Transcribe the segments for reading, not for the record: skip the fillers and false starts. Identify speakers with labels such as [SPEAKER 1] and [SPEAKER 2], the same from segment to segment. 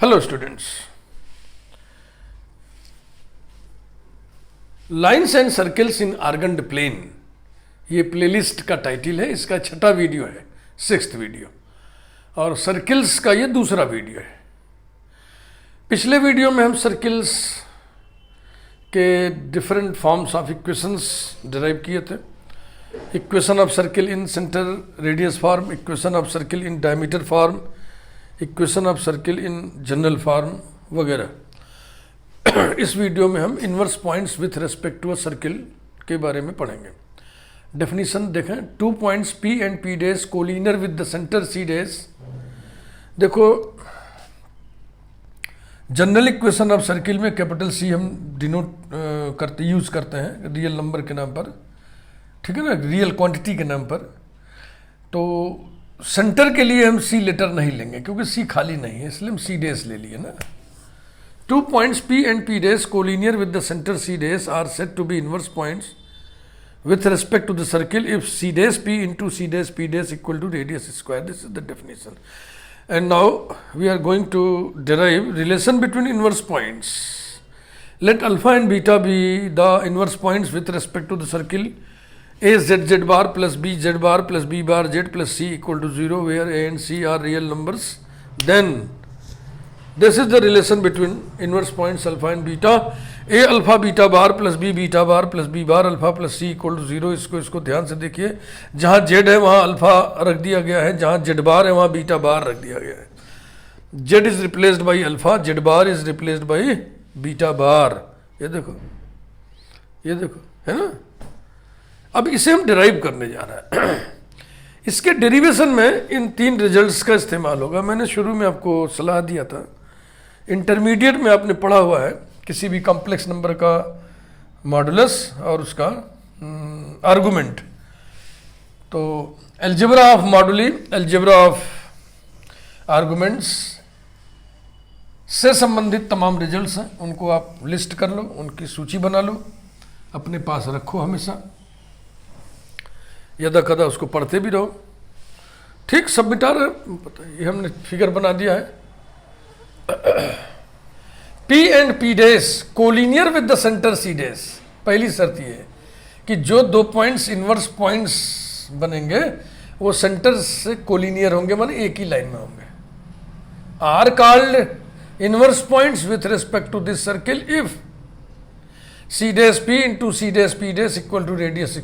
[SPEAKER 1] Hello students, lines and circles in Argand plane, ये playlist का title है। इसका छठा वीडियो है, 6th वीडियो, और सर्कल्स का ये दूसरा वीडियो है। पिछले वीडियो में हम सर्कल्स के different forms of equations derive किए थे। Equation of circle in centre radius form, equation of circle in diameter form, equation of circle in general form वगैरह। इस वीडियो में हम inverse points with respect to a circle के बारे में पढ़ेंगे। डेफिनेशन देखें, 2 points P and P dash collinear with the centre C dash. देखो, जनरल इक्वेशन ऑफ सर्किल में कैपिटल C हम डिनोट यूज करते हैं रियल नंबर के नाम पर, ठीक है ना, रियल क्वांटिटी के नाम पर। तो सेंटर के लिए हम C लेटर नहीं लेंगे क्योंकि C खाली नहीं है, इसलिए हम C डैश ले लिए ना। 2 points P and P dash collinear with the center C dash are said to be inverse points with respect to the circle if C dash P into C dash P dash equal to radius square. This is the definition. And now we are going to derive relation between inverse points. Let alpha and beta be the inverse points with respect to the circle A z z bar plus B z bar plus B bar z plus C equal to 0, where A and C are real numbers. Then this is the relation between inverse points alpha and beta. A alpha beta bar plus B beta bar plus B bar alpha plus C equal to 0. इसको ध्यान से देखिए, जहाँ Z है वहाँ alpha रख दिया गया है, जहाँ Z बार है वहाँ बीटा बार रख दिया गया है। Z is replaced by alpha, Z bar is replaced by beta bar. ये देखो है ना। अब इसे हम डिराइव करने जा रहे हैं। इसके डेरिवेशन में इन 3 रिजल्ट्स का इस्तेमाल होगा। मैंने शुरू में आपको सलाह दिया था, इंटरमीडिएट में आपने पढ़ा हुआ है किसी भी कॉम्प्लेक्स नंबर का मॉडुलस और उसका आर्गुमेंट। तो algebra of moduli, algebra of arguments से संबंधित तमाम रिजल्ट्स हैं, उनको आप लिस्ट कर लो, उनकी सूची बना लो, अपने पास रखो हमेशा, यदा कदा उसको पढ़ते भी रहो। ठीक, सब मिटा रहे, पता ये हमने फिगर बना दिया है। P and P dash collinear with the centre C dash. पहली शर्त ये है कि जो 2 पॉइंट्स इनवर्स पॉइंट्स बनेंगे वो सेंटर से कोलिनियर होंगे, माने एक ही लाइन में होंगे। Are called inverse points with respect to this circle if C dash P into C dash P dash equal to radius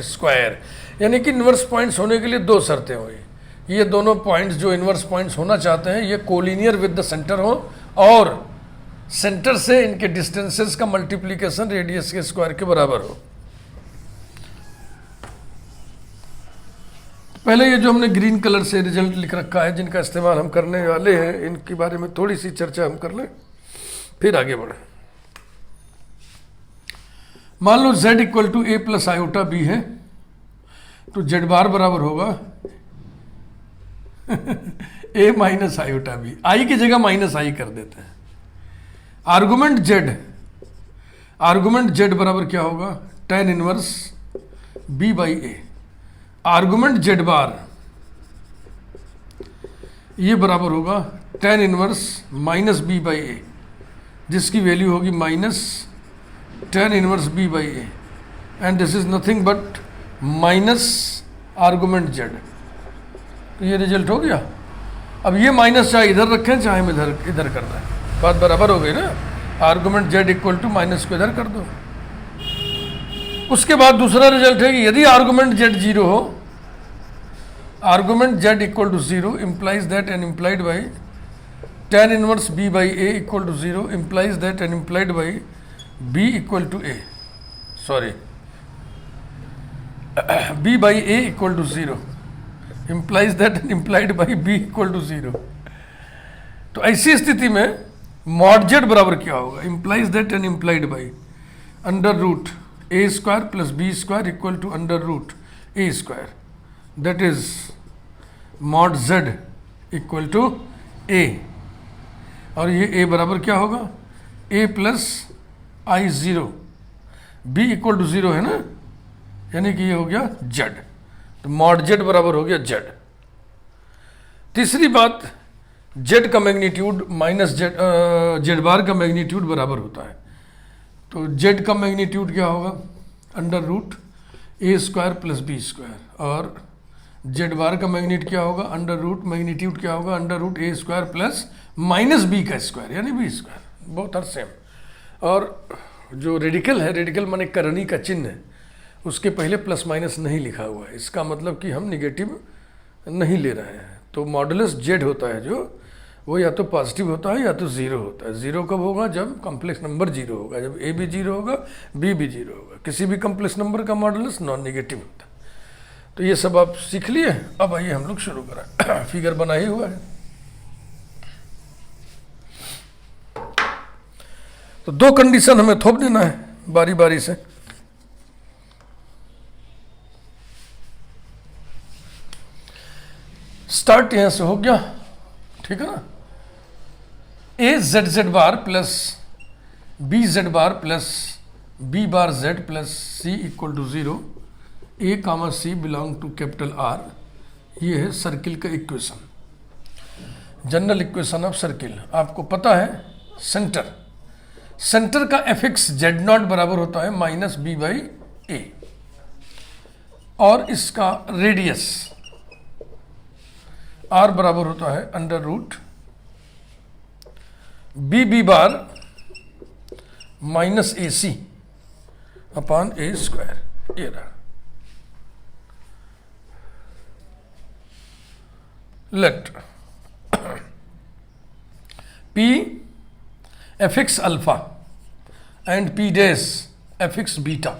[SPEAKER 1] square. यानी कि इनवर्स पॉइंट्स होने के लिए 2 शर्तें हुई। ये दोनों पॉइंट्स जो इनवर्स पॉइंट्स होना चाहते हैं ये कोलिनियर विद द सेंटर हो और सेंटर से इनके डिस्टेंसेस का मल्टीप्लिकेशन रेडियस के स्क्वायर के बराबर हो। पहले ये जो हमने ग्रीन कलर से रिजल्ट लिख रखा है, जिनका इस्तेमाल हम करने वाले हैं, इनके बारे में थोड़ी सी चर्चा हम कर लें, फिर आगे बढ़े। मान लो z equal to a plus iota b है, तो z बार बराबर होगा a minus iota b। i की जगह माइनस i कर देते हैं। आर्गुमेंट z बराबर क्या होगा, tan inverse b by a। Argument z बार ये बराबर होगा tan inverse minus b by a, जिसकी वैल्यू होगी minus tan inverse b by a, and this is nothing but minus argument z। तो ये रिजल्ट हो गया। अब ये माइनस चाहे इधर रखें चाहे हम इधर कर रहे हैं, बात बराबर हो गई ना। Argument z equal to minus को इधर कर दो। उसके बाद दूसरा रिजल्ट है कि यदि आर्गुमेंट z 0 हो, argument z equal to 0 implies that and implied by tan inverse b by a equal to 0 implies that and implied by b equal to a, sorry b by a equal to 0 implies that and implied by b equal to 0। तो ऐसी स्थिति में mod z बराबर क्या होगा, implies that and implied by under root a square plus b square equal to under root a square, that is mod z equal to a। और ये a बराबर क्या होगा, a plus I0, b equal to 0 है ना, यानी कि ये हो गया z। तो मॉड z बराबर हो गया z। तीसरी बात, जेड का मैग्नीट्यूड माइनस जेड बार का मैग्नीट्यूड बराबर होता है। तो जेड का मैग्नीट्यूड क्या होगा, under root A square plus B square, और जेड बार का मैग्नीट्यूड क्या होगा, मैग्नीट्यूड क्या होगा, under root A square plus minus B का स्क्वायर यानी B square, both are same. और जो रेडिकल है, रेडिकल माने करनी का चिन्ह है, उसके पहले प्लस माइनस नहीं लिखा हुआ है, इसका मतलब कि हम निगेटिव नहीं ले रहे हैं। तो मॉडुलस जेड होता है जो, वो या तो पॉजिटिव होता है या तो जीरो होता है। जीरो कब होगा, जब कॉम्प्लेक्स नंबर जीरो होगा, जब ए भी जीरो होगा बी भी जीरो होगा। किसी भी कॉम्प्लेक्स नंबर का मॉडुलस नॉन निगेटिव होता है। तो ये सब आप सीख लिए। अब आइए हम लोग शुरू करें। फिगर बना ही हुआ है। तो दो कंडीशन हमें थोप देना है बारी बारी से। स्टार्ट यहां से हो गया, ठीक है ना। A z z bar plus b z bar plus b bar z plus c equal to 0, a comma c belong to capital R. ये है सर्किल का equation, general equation of circle. आपको पता है सेंटर का एफ एक्स जेड नॉट बराबर होता है माइनस बी बाई ए, और इसका रेडियस आर बराबर होता है under root b B bar minus ए सी अपॉन ए स्क्वायर। ये रहा। Let p f x alpha and p dash f x beta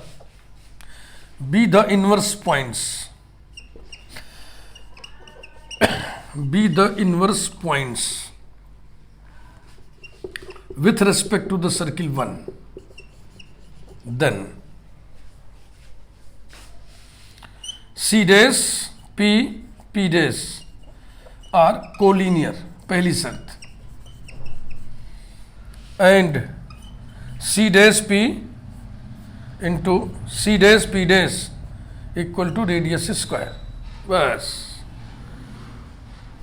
[SPEAKER 1] be the inverse points, be the inverse points with respect to the circle 1, then C dash P dash are collinear, पहली शर्त, and C dash P into C dash P dash equal to radius square। बस।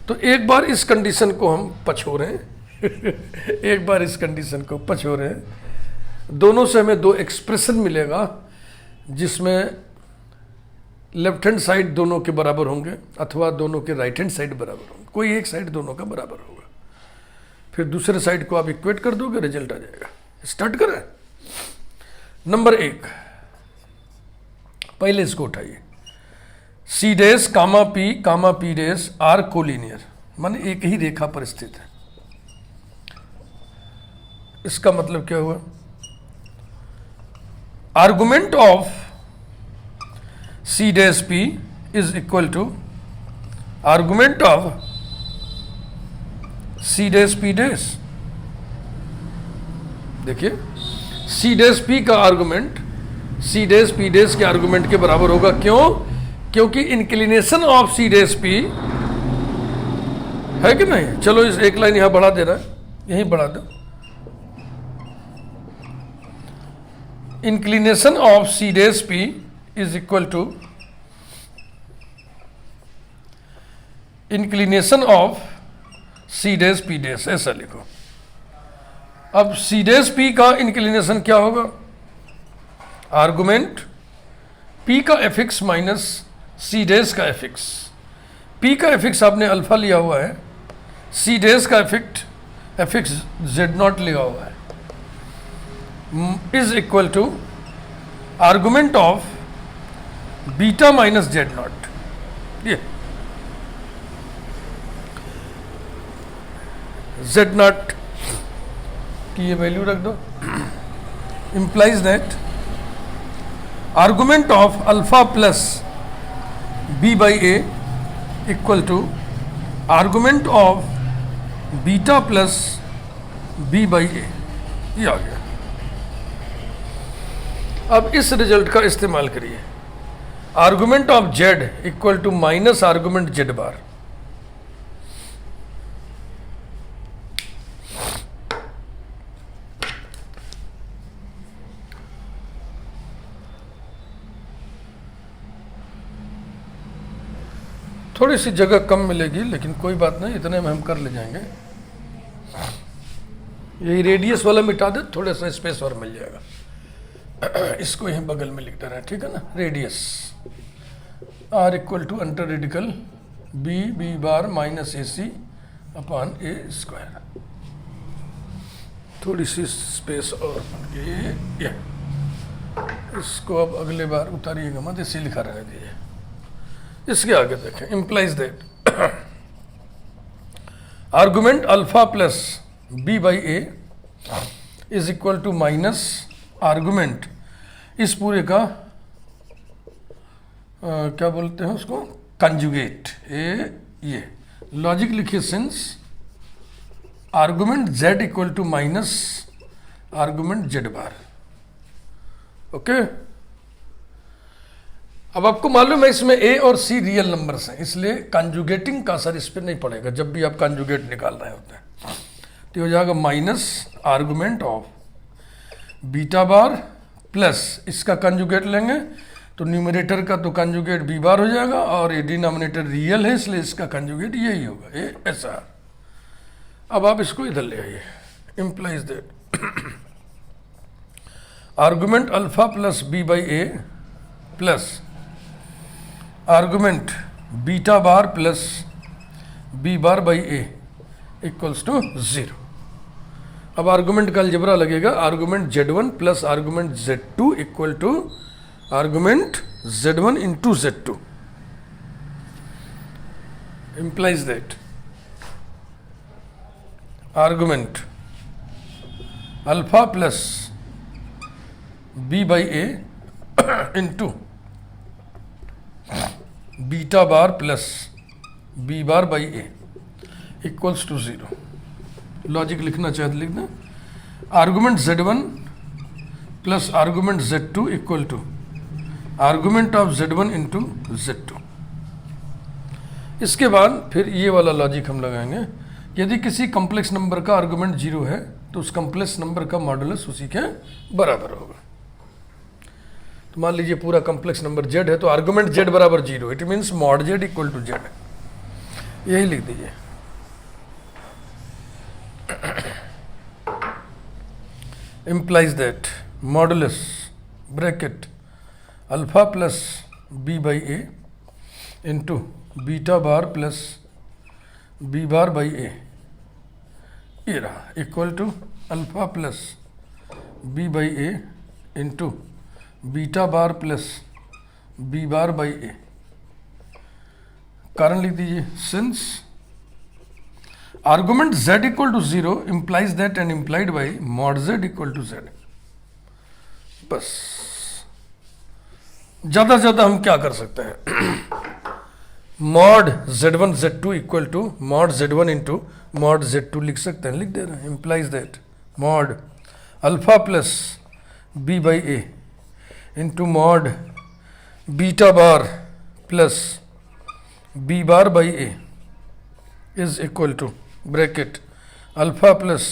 [SPEAKER 1] तो एक बार इस condition को हम पछो रहे हैं एक बार इस कंडीशन को पछो रहे हैं। दोनों से हमें दो एक्सप्रेशन मिलेगा जिसमें लेफ्ट हैंड साइड दोनों के बराबर होंगे अथवा दोनों के राइट हैंड साइड बराबर होंगे। कोई एक साइड दोनों का बराबर होगा, फिर दूसरे साइड को आप इक्वेट कर दोगे, रिजल्ट आ जाएगा। स्टार्ट करें। नंबर 1, पहले इसको उठाइए। C dash comma P dash are collinear, माने एक ही रेखा पर स्थित है। इसका मतलब क्या हुआ, argument of C dash P is equal to argument of C dash P dash. देखिए सी डैश पी का argument C dash P dash के आर्गुमेंट के बराबर होगा। क्यों? क्योंकि inclination of C dash P है कि नहीं। चलो इस एक लाइन यहां बढ़ा दे रहा है, यहीं बढ़ा दो। Inclination of C dash P is equal to inclination of C dash P dash, ऐसा लिखो। अब सी डैश पी का इंक्लिनेशन क्या होगा, आर्गुमेंट पी का affix minus C dash का एफ एक्स। पी का एफ एक्स आपने अल्फा लिया हुआ है, सी डैश का एफ एक्स जेड नॉट लिया हुआ है, is equal to argument of beta minus Z naught. ये जेड नॉट की ये वैल्यू रख दो, implies that argument of alpha plus B by a equal to argument of beta plus B by a. ये आ गया। अब इस रिजल्ट का इस्तेमाल करिए। Argument of z equal to minus argument z bar. थोड़ी सी जगह कम मिलेगी लेकिन कोई बात नहीं, इतने में हम कर ले जाएंगे। यही रेडियस वाला मिटा दे, थोड़ा सा स्पेस और मिल जाएगा। इसको यहीं बगल में लिख दे रहे हैं, ठीक है ना। Radius R equal to under radical B B bar minus A C upon A square. थोड़ी सी स्पेस और ये इसको अब अगले बार उतारिएगा मत, इसी लिखा रहने दीजिए। इसके आगे देखें, implies that argument alpha plus B by A is equal to minus argument इस पूरे का क्या बोलते हैं उसको, कंजुगेट। ये लॉजिक लिखिए, since argument z equal to minus argument z bar. Okay, अब आपको मालूम है इसमें a और c रियल नंबर्स हैं, इसलिए कंजुगेटिंग का असर इस पर नहीं पड़ेगा जब भी आप कंजुगेट निकाल रहे होते हैं। तो हो जाएगा minus argument of beta bar plus इसका कंजुगेट लेंगे तो न्यूमरेटर का तो कंजुगेट बी बार हो जाएगा, और ये डिनोमिनेटर रियल है इसलिए इसका कंजुगेट यही होगा, ए ऐसा। अब आप इसको इधर ले आइए, implies that argument alpha plus B by a plus argument beta bar plus b bar by a equals to 0। अब आर्गुमेंट का अलजेब्रा लगेगा, argument z1 plus argument z2 equal to argument z1 into z2 implies that argument alpha plus b by a into beta bar plus b bar by a equals to 0। Logic लिखना चाहे तो लिख दें, argument z1 plus argument z2 equal to argument of z1 into z2। इसके बाद फिर ये वाला लॉजिक हम लगाएंगे, यदि किसी कॉम्प्लेक्स नंबर का आर्गुमेंट 0 है तो उस कॉम्प्लेक्स नंबर का मॉडुलस उसी के बराबर होगा। तो मान लीजिए पूरा कॉम्प्लेक्स नंबर z है तो आर्गुमेंट z बराबर 0, it means mod z equal to z, यही लिख दीजिए। implies that modulus bracket alpha plus b by a into beta bar plus b bar by a ये रहा equal to alpha plus b by a into beta bar plus b bar by a। कारण लिख दीजिए, since argument z equal to 0 implies that and implied by mod z equal to z। बस ज्यादा से ज्यादा हम क्या कर सकते हैं, mod z1 z2 equal to mod z1 into mod z2 लिख सकते हैं, लिख दे रहे हैं। implies that mod alpha plus b by a into mod beta bar plus b bar by a is equal to bracket alpha plus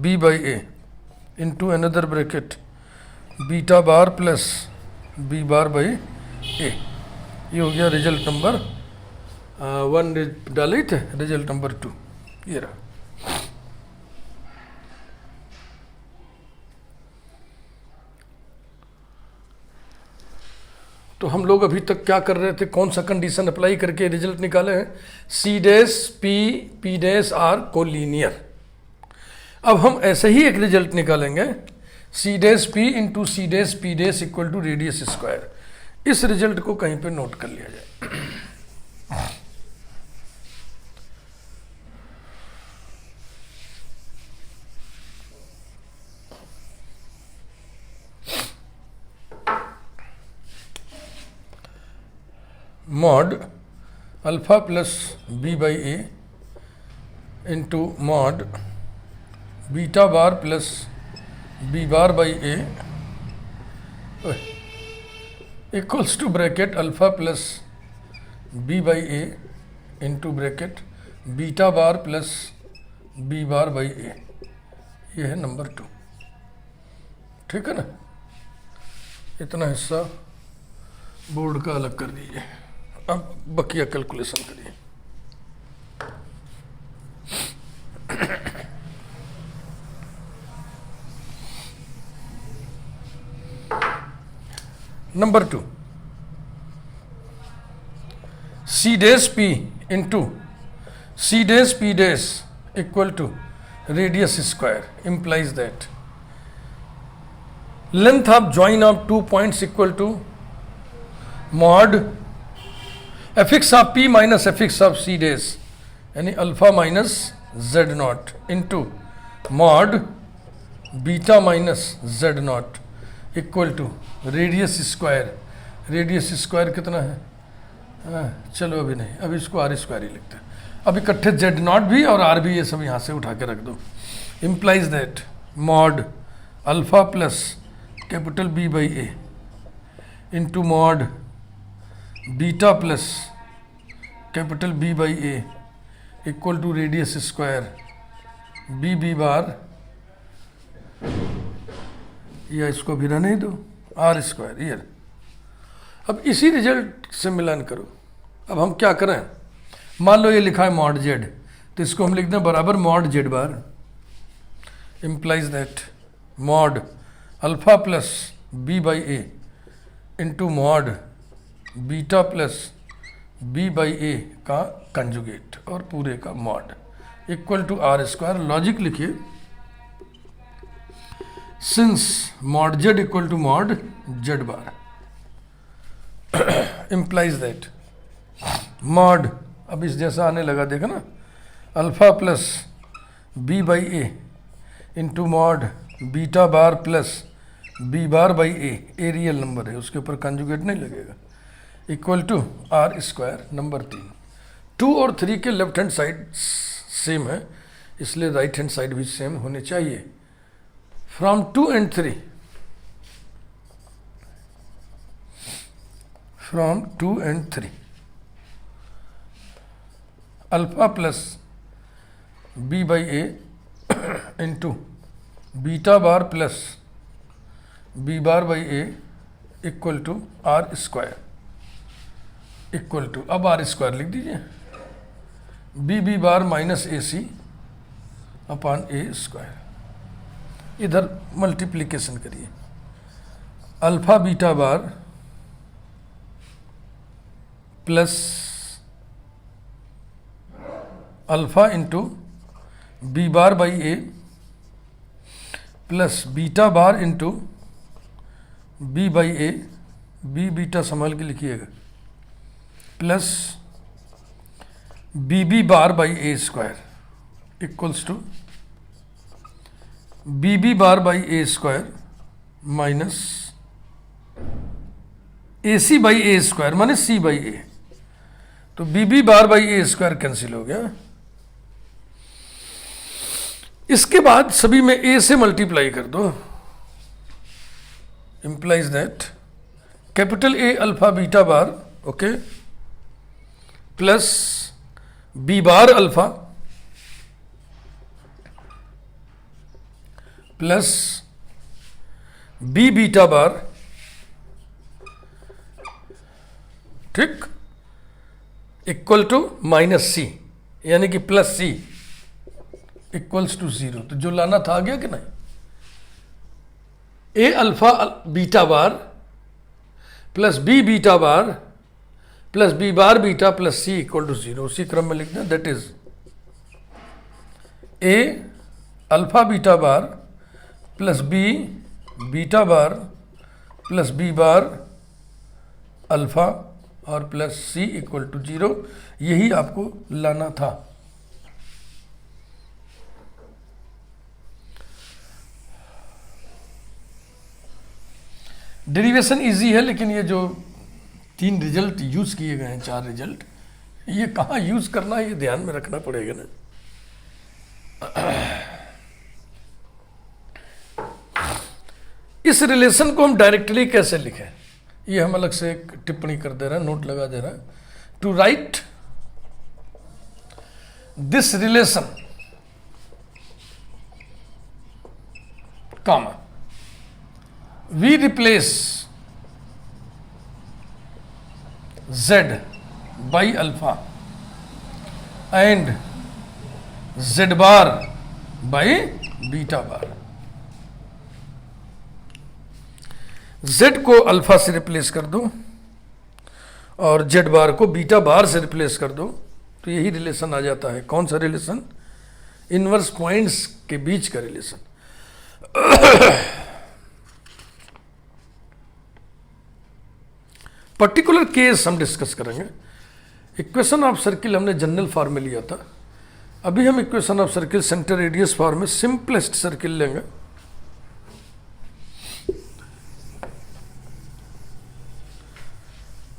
[SPEAKER 1] b by a into another bracket beta bar plus b bar by a। ये हो गया result number 1 डाले थे, result number 2 ये रहा। तो हम लोग अभी तक क्या कर रहे थे, कौन सा कंडीशन अप्लाई करके रिजल्ट निकाले हैं, C dash P P dash are collinear. अब हम ऐसे ही एक रिजल्ट निकालेंगे, C dash P into C dash P dash equal to radius square. इस रिजल्ट को कहीं पे नोट कर लिया जाए। Mod alpha plus B by a into mod beta bar plus b bar by a equals to bracket alpha plus B by a into bracket beta bar plus b bar by a. ये है number 2, ठीक है ना। इतना हिस्सा board का अलग कर दीजिए, अब बकिया कैलकुलेशन करिए। Number 2, C dash P into C dash P dash equal to radius square implies that length of join of 2 points equal to mod fx of P minus fx of C dash यानी alpha minus Z naught into mod beta minus Z naught equal to radius square. Radius square कितना है? चलो अभी नहीं, अभी इसको are square ही लिखते हैं। अब इकट्ठे जेड नॉट भी और आर भी ये सब यहाँ से उठा के रख दो। Implies that mod alpha plus capital B by a into mod beta plus capital B by a equal to radius square b B bar, या इसको भी रहने दो, आर स्क्वायर ईयर। अब इसी रिजल्ट से मिलान करो। अब हम क्या करें, मान लो ये लिखा है मॉड जेड, तो इसको हम लिख दें बराबर mod z bar. Implies that mod alpha plus B by a into mod beta plus B by a का कंजुगेट और पूरे का mod equal to r square. Logic लिखिए, since mod z equal to mod z bar implies that mod, अब इस जैसा आने लगा, देखा ना, alpha plus B by a into mod beta bar plus b bar by a real number है, उसके ऊपर कंजुगेट नहीं लगेगा, equal to r square. Number 3, 2 और 3 के लेफ्ट हैंड साइड सेम है, इसलिए राइट हैंड साइड भी सेम होने चाहिए। From 2 and 3, from 2 and 3 alpha plus B by a into beta bar plus b bar by a equal to r square equal to, अब r square लिख दीजिए, b B bar minus ए सी upon ए square. इधर multiplication करिए, alpha beta bar plus alpha into b bar by a plus beta bar into B by a, b beta संभाल के लिखिएगा, plus b B bar by a square equals to b B bar by a square minus A c by a square माने c by a. तो b B bar by a square cancel हो गया। इसके बाद सभी में ए से multiply कर दो। Implies that capital A alpha beta bar okay plus b bar alpha plus b beta bar, ठीक, इक्वल टू माइनस सी यानी कि प्लस सी इक्वल्स टू 0। तो जो लाना था आ गया कि नहीं? A alpha beta bar plus b beta bar plus b bar beta plus c equal to 0, उसी क्रम में लिखना। That is a alpha beta bar plus b beta bar plus b bar alpha और प्लस सी इक्वल टू 0, यही आपको लाना था। Derivation easy है, लेकिन ये जो 3 रिजल्ट यूज किए गए हैं, 4 रिजल्ट, ये कहाँ यूज करना है ये ध्यान में रखना पड़ेगा ना। इस रिलेशन को हम डायरेक्टली कैसे लिखें, ये हम अलग से एक टिप्पणी कर दे रहे हैं, नोट लगा दे रहे हैं। To write this relation comma we replace z by alpha and z bar by beta bar. z को अल्फा से रिप्लेस कर दो और z बार को बीटा बार से रिप्लेस कर दो, तो यही रिलेशन आ जाता है। कौन सा रिलेशन? इनवर्स पॉइंट्स के बीच का रिलेशन। पर्टिकुलर केस हम डिस्कस करेंगे। इक्वेशन ऑफ सर्किल हमने जनरल फॉर्म में लिया था, अभी हम equation of circle centre radius form में सिंपलेस्ट सर्किल लेंगे।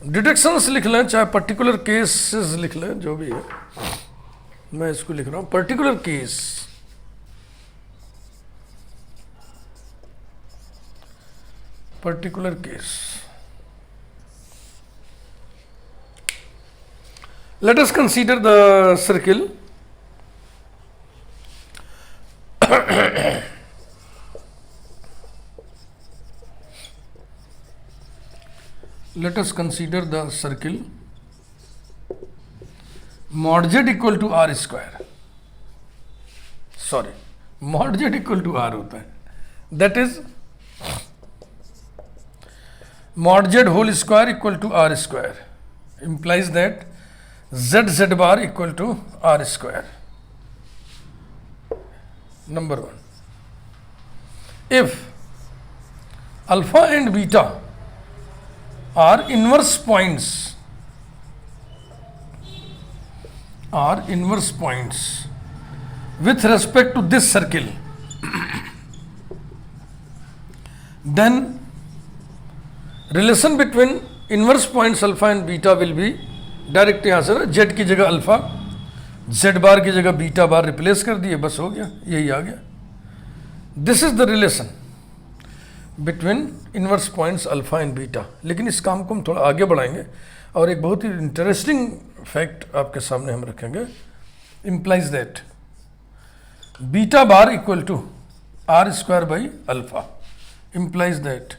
[SPEAKER 1] डिडक्शंस लिख लें, चाहे पर्टिकुलर केसेस लिख लें, जो भी है। मैं इसको लिख रहा हूं particular case. Particular case. Let us consider the circle. Let us consider the circle mod z equal to r square. Sorry, mod z equal to r होता है. That is mod z whole square equal to r square implies that z bar equal to r square. Number one, if alpha and beta are inverse points with respect to this circle, then relation between inverse points alpha and beta will be direct यहां से ना Z की जगह alpha, Z बार की जगह beta बार replace कर दिए, बस हो गया, यही आ गया। This is the relation between inverse points alpha and beta. लेकिन इस काम को हम थोड़ा आगे बढ़ाएंगे और एक बहुत ही इंटरेस्टिंग फैक्ट आपके सामने हम रखेंगे। Implies that beta bar equal to r square by alpha, implies that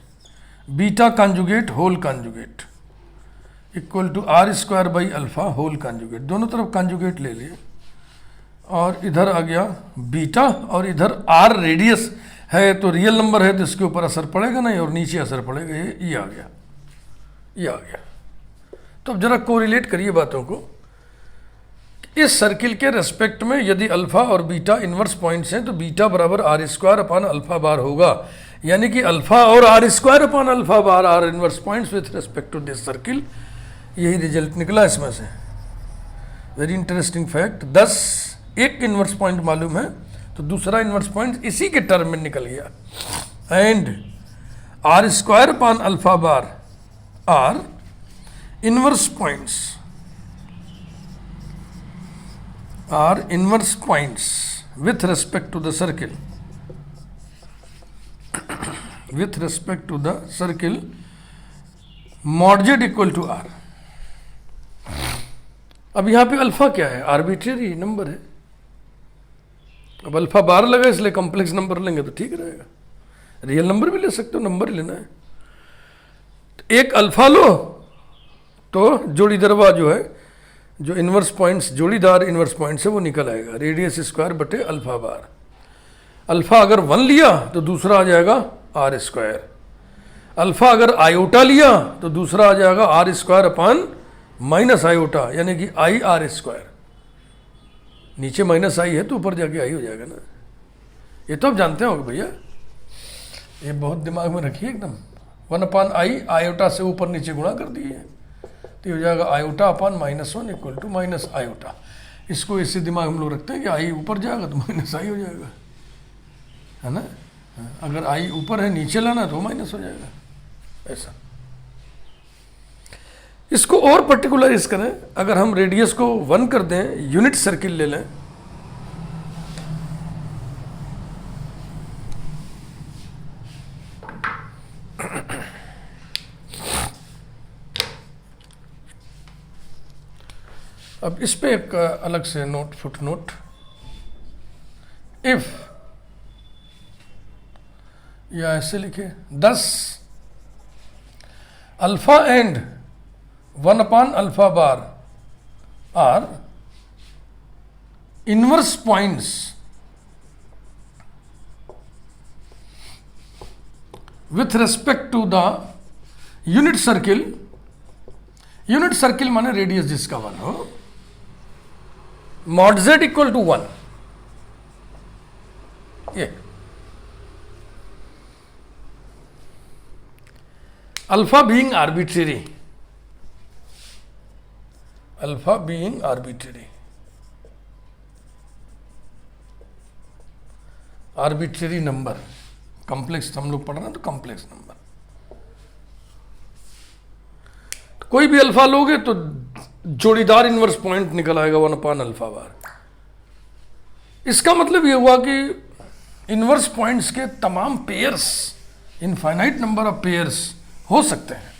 [SPEAKER 1] beta conjugate whole conjugate equal to r square by alpha whole conjugate. दोनों तरफ कॉन्जुगेट ले लिए और इधर आ गया बीटा और इधर आर रेडियस है, तो रियल नंबर है तो इसके ऊपर असर पड़ेगा नहीं और नीचे असर पड़ेगा, ये आ गया, ये आ गया। तो अब जरा कोरिलेट करिए बातों को। इस सर्किल के रेस्पेक्ट में यदि अल्फा और बीटा इनवर्स पॉइंट्स हैं तो बीटा बराबर r square upon alpha bar होगा, यानी कि अल्फा और r square upon alpha bar are inverse points with respect to this circle. यही रिजल्ट निकला इसमें से। Very interesting fact. 10 एक इनवर्स पॉइंट मालूम है तो दूसरा इनवर्स पॉइंट इसी के टर्म में निकल गया। And r square upon alpha bar are inverse points with respect to the circle, with respect to the circle mod z equal to r. अब यहां पे अल्फा क्या है? आर्बिट्रेरी नंबर है। अब अल्फा बार लगा इसलिए कॉम्प्लेक्स नंबर लेंगे तो ठीक रहेगा। रियल नंबर भी ले सकते हो, नंबर ही लेना है। एक अल्फा लो तो जोड़ीदार जो है, जो इनवर्स पॉइंट्स जोड़ीदार इनवर्स पॉइंट्स है वो निकल आएगा, रेडियस स्क्वायर बटे अल्फा बार। अल्फा अगर 1 लिया तो दूसरा आ जाएगा आर स्क्वायर। अल्फा अगर आयोटा लिया तो दूसरा आ जाएगा r square upon minus iota, यानी कि आई आर स्क्वायर। नीचे माइनस आई है तो ऊपर जाके आई हो जाएगा ना। ये तो आप जानते हो भैया, ये बहुत दिमाग में रखिए एकदम। 1 अपान आई आयोटा से ऊपर नीचे गुणा कर दिए तो हो जाएगा iota upon -1 equal to minus iota. इसको इसी दिमाग हम लोग रखते हैं कि आई ऊपर जाएगा तो माइनस आई हो जाएगा, है ना। अगर आई ऊपर है नीचे लाना तो माइनस हो जाएगा, ऐसा। इसको और पर्टिकुलराइज करें, अगर हम रेडियस को 1 कर दें, यूनिट सर्किल ले लें, अब इस पे एक अलग से नोट, फुट नोट। इफ, या ऐसे लिखे 10 alpha and 1 upon alpha bar are inverse points with respect to the unit circle, unit circle माने रेडियस जिसका 1 हो, मॉड z इक्वल टू 1, ये alpha being arbitrary, alpha being arbitrary, arbitrary number, complex हम लोग पढ़ रहे हैं तो कॉम्प्लेक्स नंबर, तो कोई भी अल्फा लोगे तो जोड़ीदार इनवर्स पॉइंट निकल आएगा 1/अल्फा बार। इसका मतलब ये हुआ कि इनवर्स पॉइंट्स के तमाम pairs, infinite number of pairs हो सकते हैं।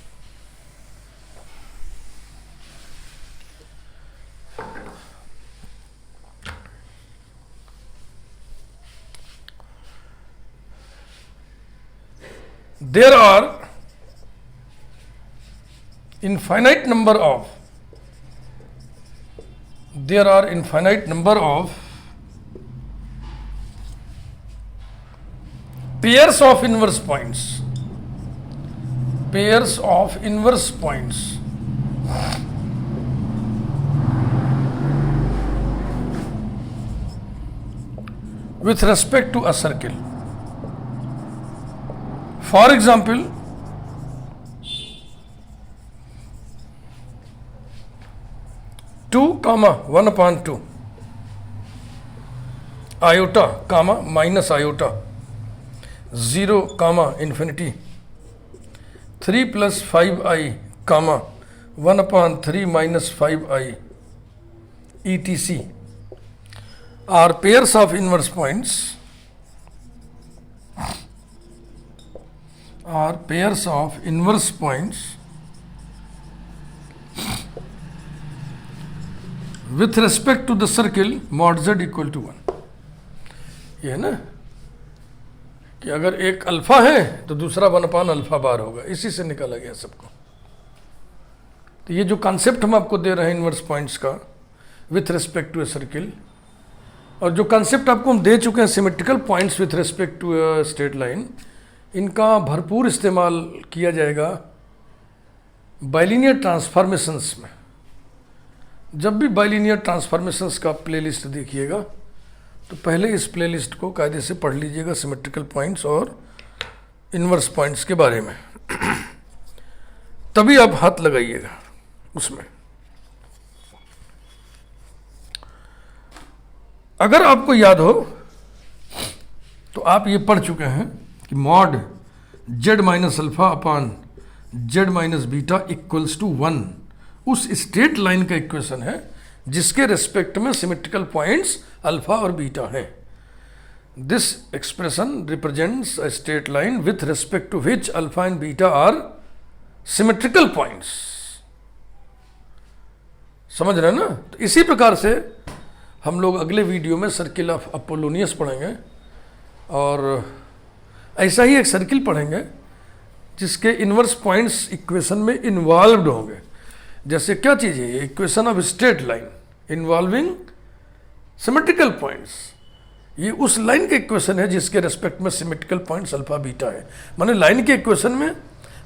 [SPEAKER 1] There are infinite number of pairs of inverse points, with respect to a circle. For example, 2, 1/2, iota, minus iota, 0, infinity, 3 plus 5i, 1/3 minus 5i, etc. are pairs of inverse points, with respect to the circle mod z equal to 1. ये है ना कि अगर एक alpha है तो दूसरा 1/अल्फा बार होगा, इसी से निकाला गया सबको। तो ये जो कॉन्सेप्ट हम आपको दे रहे हैं इनवर्स पॉइंट्स का with respect to a circle, और जो कॉन्सेप्ट आपको हम दे चुके हैं symmetrical points with respect to a straight line, इनका भरपूर इस्तेमाल किया जाएगा बाइलिनियर ट्रांसफॉर्मेशंस में। जब भी बाइलिनियर ट्रांसफॉर्मेशंस का प्लेलिस्ट देखिएगा तो पहले इस प्लेलिस्ट को कायदे से पढ़ लीजिएगा सिमेट्रिकल पॉइंट्स और इनवर्स पॉइंट्स के बारे में, तभी आप हाथ लगाइएगा उसमें। अगर आपको याद हो तो आप ये पढ़ चुके हैं कि mod z minus alpha upon z minus beta equals to 1 उस स्ट्रेट लाइन का इक्वेशन है जिसके रेस्पेक्ट में सिमेट्रिकल पॉइंट्स अल्फा और बीटा हैं। This expression represents a straight line with respect to which alpha and beta are symmetrical points. समझ रहे हैं ना? तो इसी प्रकार से हम लोग अगले वीडियो में सर्किल ऑफ अपोलोनियस पढ़ेंगे, और ऐसा ही एक सर्किल पढ़ेंगे जिसके इनवर्स पॉइंट्स इक्वेशन में इन्वॉल्व्ड होंगे। जैसे क्या चीज़ है ये? Equation of straight line involving symmetrical points. ये उस लाइन के इक्वेशन है जिसके रेस्पेक्ट में सिमेट्रिकल पॉइंट्स अल्फा बीटा है, माने लाइन के इक्वेशन में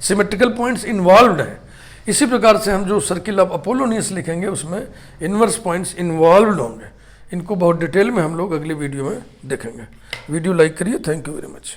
[SPEAKER 1] सिमेट्रिकल पॉइंट्स इन्वॉल्व्ड हैं। इसी प्रकार से हम जो सर्किल ऑफ अपोलोनियस लिखेंगे उसमें इनवर्स पॉइंट्स इन्वॉल्व्ड होंगे। इनको बहुत डिटेल में हम लोग अगले वीडियो में देखेंगे। वीडियो लाइक करिए। Thank you very much.